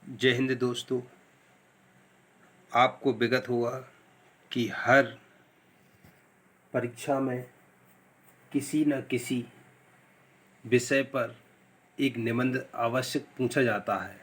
जय हिंद दोस्तों। आपको विगत हुआ कि हर परीक्षा में किसी न किसी विषय पर एक निबंध आवश्यक पूछा जाता है,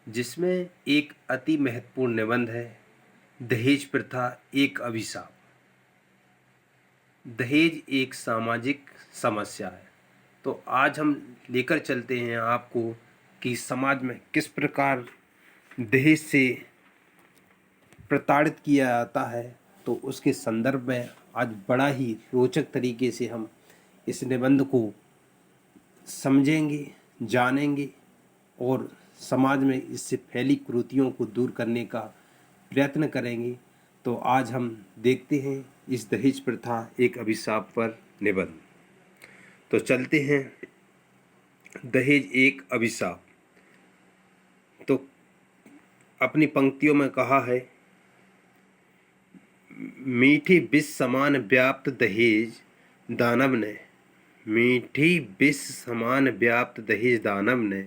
जिसमें एक अति महत्वपूर्ण निबंध है दहेज प्रथा एक अभिशाप। दहेज एक सामाजिक समस्या है। तो आज हम लेकर चलते हैं आपको कि समाज में किस प्रकार दहेज से प्रताड़ित किया जाता है। तो उसके संदर्भ में आज बड़ा ही रोचक तरीके से हम इस निबंध को समझेंगे, जानेंगे और समाज में इससे फैली कुरीतियों को दूर करने का प्रयत्न करेंगे। तो आज हम देखते हैं इस दहेज प्रथा एक अभिशाप पर निबंध। तो चलते हैं, दहेज एक अभिशाप। तो अपनी पंक्तियों में कहा है, मीठी विष समान व्याप्त दहेज दानव ने, मीठी विष समान व्याप्त दहेज दानव ने,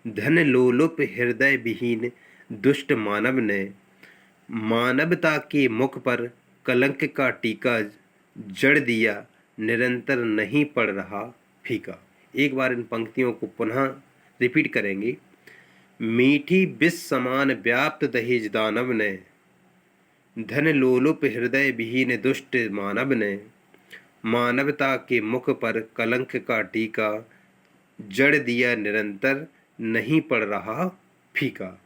धन लोलुप हृदय विहीन दुष्ट मानव ने, मानवता के मुख पर कलंक का टीका जड़ दिया, निरंतर नहीं पड़ रहा फीका। एक बार इन पंक्तियों को पुनः रिपीट करेंगे। मीठी विष समान व्याप्त दहेज दानव ने, धन लोलुप हृदय विहीन दुष्ट मानव ने, मानवता के मुख पर कलंक का टीका जड़ दिया, निरंतर नहीं पड़ रहा फीका।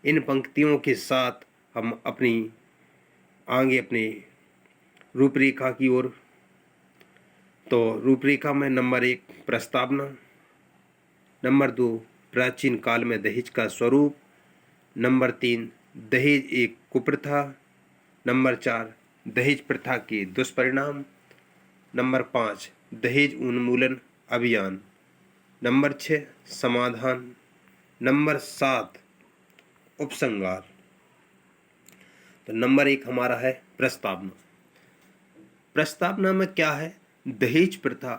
इन पंक्तियों के साथ हम अपनी रूपरेखा की ओर। तो रूपरेखा में नंबर 1 प्रस्तावना, नंबर 2 प्राचीन काल में दहेज का स्वरूप, नंबर 3 दहेज एक कुप्रथा, नंबर 4 दहेज प्रथा के दुष्परिणाम, नंबर 5 दहेज उन्मूलन अभियान, नंबर 6 समाधान, नंबर 7 उपसंहार। तो नंबर 1 हमारा है प्रस्तावना। प्रस्तावना में क्या है? दहेज प्रथा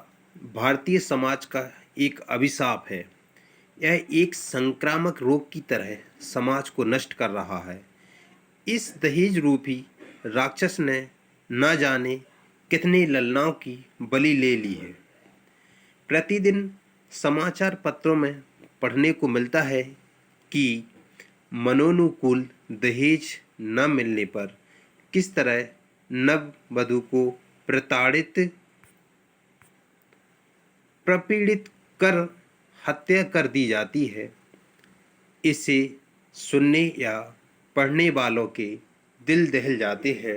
भारतीय समाज का एक अभिशाप है। यह एक संक्रामक रोग की तरह समाज को नष्ट कर रहा है। इस दहेज रूपी राक्षस ने न जाने कितने ललनाओं की बलि ले ली है। प्रतिदिन समाचार पत्रों में पढ़ने को मिलता है कि मनोनुकूल दहेज न मिलने पर किस तरह नववधू को प्रपीड़ित कर हत्या कर दी जाती है। इसे सुनने या पढ़ने वालों के दिल दहल जाते हैं।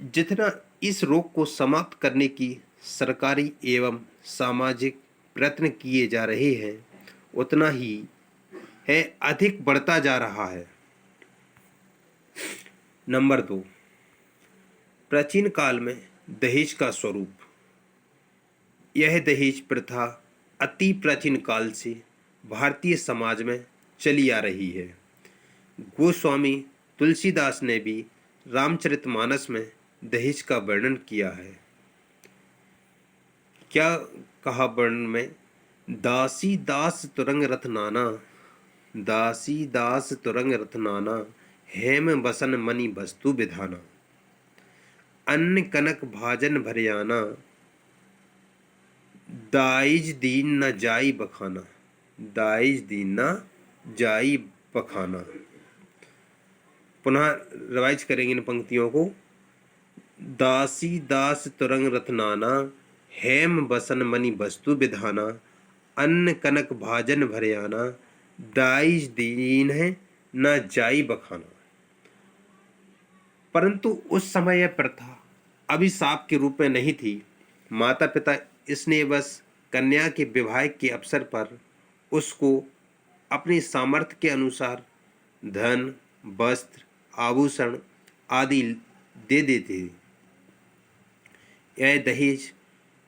जितना इस रोग को समाप्त करने की सरकारी एवं सामाजिक प्रयत्न किए जा रहे हैं, उतना ही है अधिक बढ़ता जा रहा है। नंबर 2 प्राचीन काल में दहेज का स्वरूप। यह दहेज प्रथा अति प्राचीन काल से भारतीय समाज में चली आ रही है। गोस्वामी तुलसीदास ने भी रामचरितमानस में दहेज का वर्णन किया है। क्या कहा वर्णन में? दासी दास तुरंग रथ नाना, दासी दास तुरंग रथ नाना, हेम बसन मणि वस्तु विधाना, अन्न कनक भाजन भरयाना, दाइज दीन न जाई बखाना, दाइज दीन न जाई बखाना। पुनः रिवाइज करेंगे इन पंक्तियों को। दासी दास तुरंग रथ नाना, हेम बसन मणि वस्तु विधाना, अन्न कनक भाजन भरयाना, दाइज दीन है न जाई बखाना। परंतु उस समय यह प्रथा अभिशाप के रूप में नहीं थी। माता पिता इसने बस कन्या के विवाह के अवसर पर उसको अपनी सामर्थ्य के अनुसार धन, वस्त्र, आभूषण आदि दे देते। यह दहेज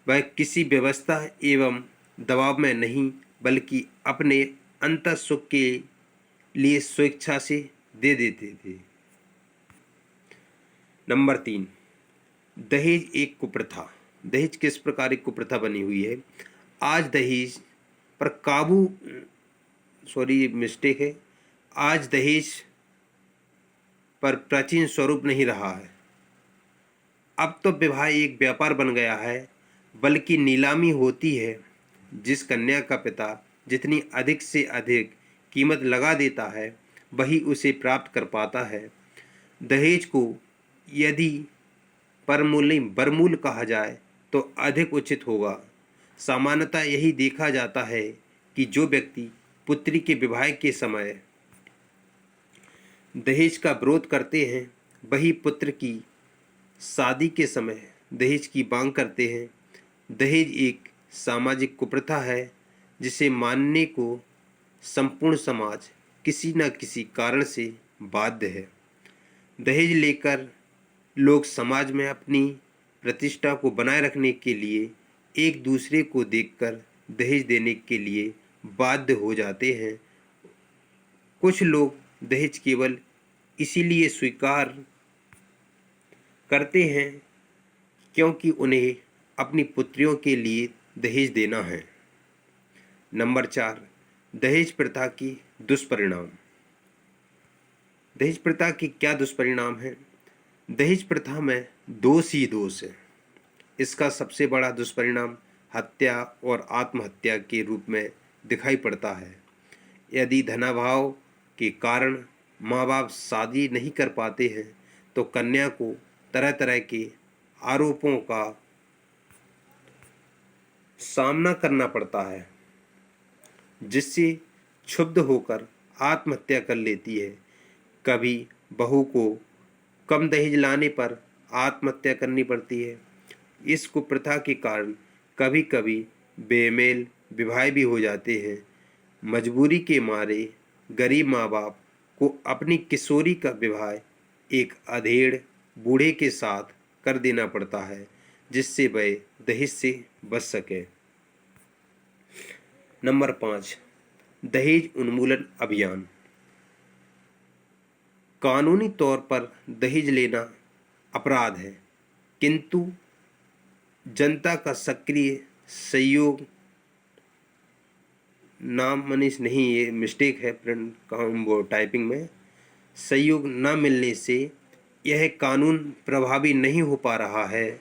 वह किसी व्यवस्था एवं दबाव में नहीं, बल्कि अपने अंतर सुख के लिए स्वेच्छा से दे देते थे। नंबर 3 दहेज एक कुप्रथा। दहेज किस प्रकार एक कुप्रथा बनी हुई है? आज दहेज पर काबू सॉरी मिस्टेक है, आज दहेज पर प्राचीन स्वरूप नहीं रहा है। अब तो विवाह एक व्यापार बन गया है, बल्कि नीलामी होती है। जिस कन्या का पिता जितनी अधिक से अधिक कीमत लगा देता है, वही उसे प्राप्त कर पाता है। दहेज को यदि बरमूल कहा जाए तो अधिक उचित होगा। सामान्यतः यही देखा जाता है कि जो व्यक्ति पुत्री के विवाह के समय दहेज का विरोध करते हैं, वही पुत्र की शादी के समय दहेज की मांग करते हैं। दहेज एक सामाजिक कुप्रथा है जिसे मानने को संपूर्ण समाज किसी न किसी कारण से बाध्य है। दहेज लेकर लोग समाज में अपनी प्रतिष्ठा को बनाए रखने के लिए एक दूसरे को देखकर दहेज देने के लिए बाध्य हो जाते हैं। कुछ लोग दहेज केवल इसीलिए स्वीकार करते हैं क्योंकि उन्हें अपनी पुत्रियों के लिए दहेज देना है। नंबर 4, दहेज प्रथा की दुष्परिणाम। दहेज प्रथा के क्या दुष्परिणाम हैं? दहेज प्रथा में दोष ही दोष है। इसका सबसे बड़ा दुष्परिणाम हत्या और आत्महत्या के रूप में दिखाई पड़ता है। यदि धनाभाव के कारण माँ बाप शादी नहीं कर पाते हैं तो कन्या को तरह तरह के आरोपों का सामना करना पड़ता है, जिससे क्षुब्ध होकर आत्महत्या कर लेती है। कभी बहू को कम दहेज लाने पर आत्महत्या करनी पड़ती है। इस कुप्रथा के कारण कभी कभी बेमेल विवाह भी हो जाते हैं। मजबूरी के मारे गरीब माँ बाप को अपनी किशोरी का विवाह एक अधेड़ बूढ़े के साथ कर देना पड़ता है, जिससे वह दहेज से बच सके। नंबर 5, दहेज उन्मूलन अभियान। कानूनी तौर पर दहेज लेना अपराध है, किंतु जनता का सक्रिय सहयोग नाम मनीष नहीं, ये मिस्टेक है प्रिंट वो टाइपिंग में, सहयोग न मिलने से यह कानून प्रभावी नहीं हो पा रहा है।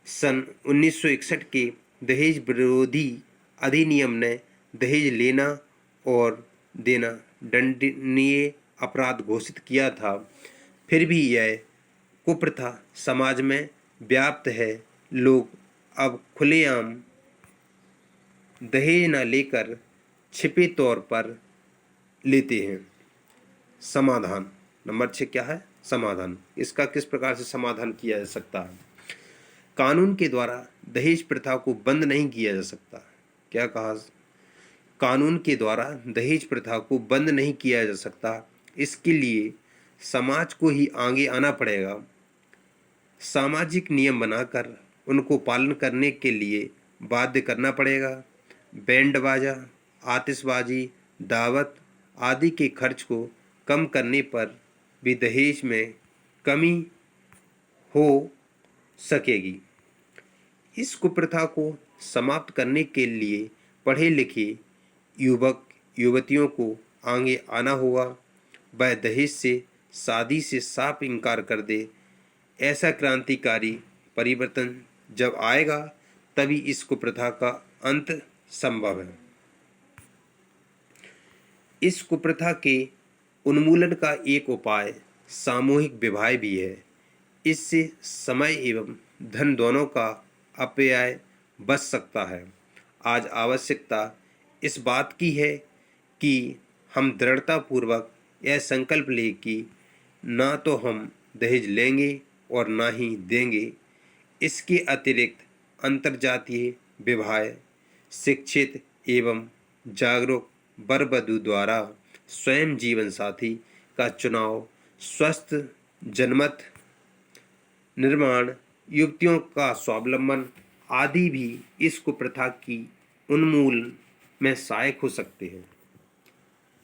सन 1961 के दहेज विरोधी अधिनियम ने दहेज लेना और देना दंडनीय अपराध घोषित किया था। फिर भी यह कुप्रथा समाज में व्याप्त है। लोग अब खुलेआम दहेज न लेकर छिपे तौर पर लेते हैं। समाधान। नंबर 6 क्या है? समाधान। इसका किस प्रकार से समाधान किया जा सकता है? कानून के द्वारा दहेज प्रथा को बंद नहीं किया जा सकता। क्या कहा? कानून के द्वारा दहेज प्रथा को बंद नहीं किया जा सकता। इसके लिए समाज को ही आगे आना पड़ेगा। सामाजिक नियम बनाकर उनको पालन करने के लिए बाध्य करना पड़ेगा। बैंड बाजा, आतिशबाजी, दावत आदि के खर्च को कम करने पर भी दहेज में कमी हो सकेगी। इस कुप्रथा को समाप्त करने के लिए पढ़े लिखे युवक युवतियों को आगे आना होगा। वह दहेज से शादी से साफ इनकार कर दे। ऐसा क्रांतिकारी परिवर्तन जब आएगा तभी इस कुप्रथा का अंत संभव है। इस कुप्रथा के उन्मूलन का एक उपाय सामूहिक विवाह भी है। इससे समय एवं धन दोनों का अपव्यय बच सकता है। आज आवश्यकता इस बात की है कि हम दृढ़तापूर्वक यह संकल्प लें कि ना तो हम दहेज लेंगे और ना ही देंगे। इसके अतिरिक्त अंतर्जातीय विवाह शिक्षित एवं जागरूक वर वधू द्वारा स्वयं जीवन साथी का चुनाव, स्वस्थ जनमत निर्माण, युवतियों का स्वावलंबन आदि भी इस कुप्रथा की उन्मूलन में सहायक हो सकते हैं।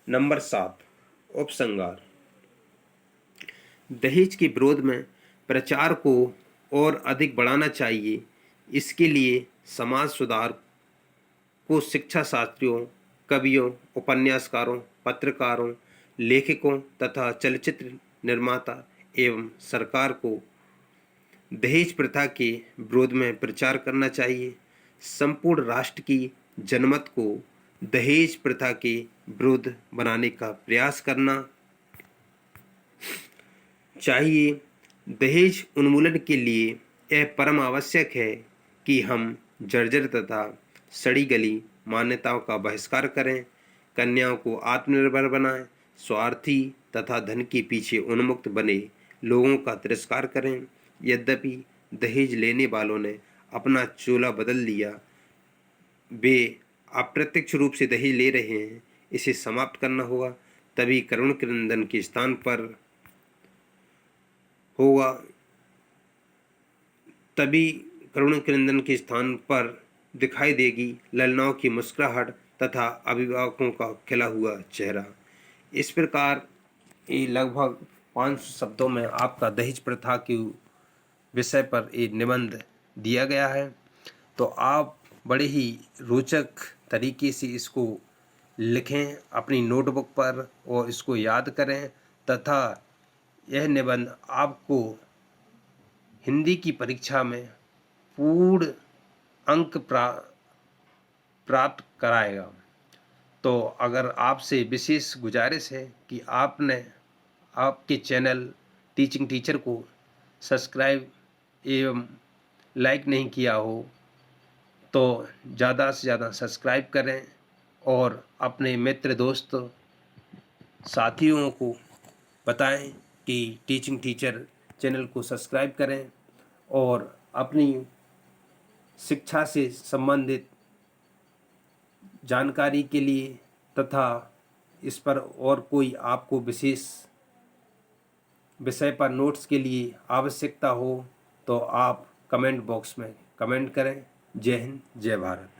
नंबर 7, उपसंहार। दहेज के विरोध में प्रचार को और अधिक बढ़ाना चाहिए। इसके लिए समाज सुधार को शिक्षा शास्त्रियों कवियों, उपन्यासकारों, पत्रकारों, लेखकों तथा चलचित्र निर्माता एवं सरकार को दहेज प्रथा के विरोध में प्रचार करना चाहिए। संपूर्ण राष्ट्र की जनमत को दहेज प्रथा के विरुद्ध बनाने का प्रयास करना चाहिए। दहेज उन्मूलन के लिए यह परम आवश्यक है कि हम जर्जर तथा सड़ी गली मान्यताओं का बहिष्कार करें, कन्याओं को आत्मनिर्भर बनाएं, स्वार्थी तथा धन के पीछे उन्मुक्त बने लोगों का तिरस्कार करें। यद्यपि दहेज लेने वालों ने अपना चोला बदल लिया, वे अप्रत्यक्ष रूप से दहेज ले रहे हैं, इसे समाप्त करना होगा। तभी करुण क्रंदन के स्थान पर होगा तभी करुण क्रंदन के स्थान पर दिखाई देगी ललनाओं की मुस्कुराहट तथा अभिभावकों का खिला हुआ चेहरा। इस प्रकार ये लगभग 500 शब्दों में आपका दहेज प्रथा के विषय पर एक निबंध दिया गया है। तो आप बड़े ही रोचक तरीके से इसको लिखें अपनी नोटबुक पर और इसको याद करें तथा यह निबंध आपको हिंदी की परीक्षा में पूर्ण अंक प्राप्त कराएगा। तो अगर आपसे विशेष गुजारिश है कि आपने आपके चैनल टीचिंग टीचर को सब्सक्राइब एवं लाइक नहीं किया हो तो ज़्यादा से ज़्यादा सब्सक्राइब करें और अपने मित्र दोस्त साथियों को बताएं कि टीचिंग टीचर चैनल को सब्सक्राइब करें और अपनी शिक्षा से संबंधित जानकारी के लिए तथा इस पर और कोई आपको विशेष विषय पर नोट्स के लिए आवश्यकता हो तो आप कमेंट बॉक्स में कमेंट करें। जय हिंद, जय भारत।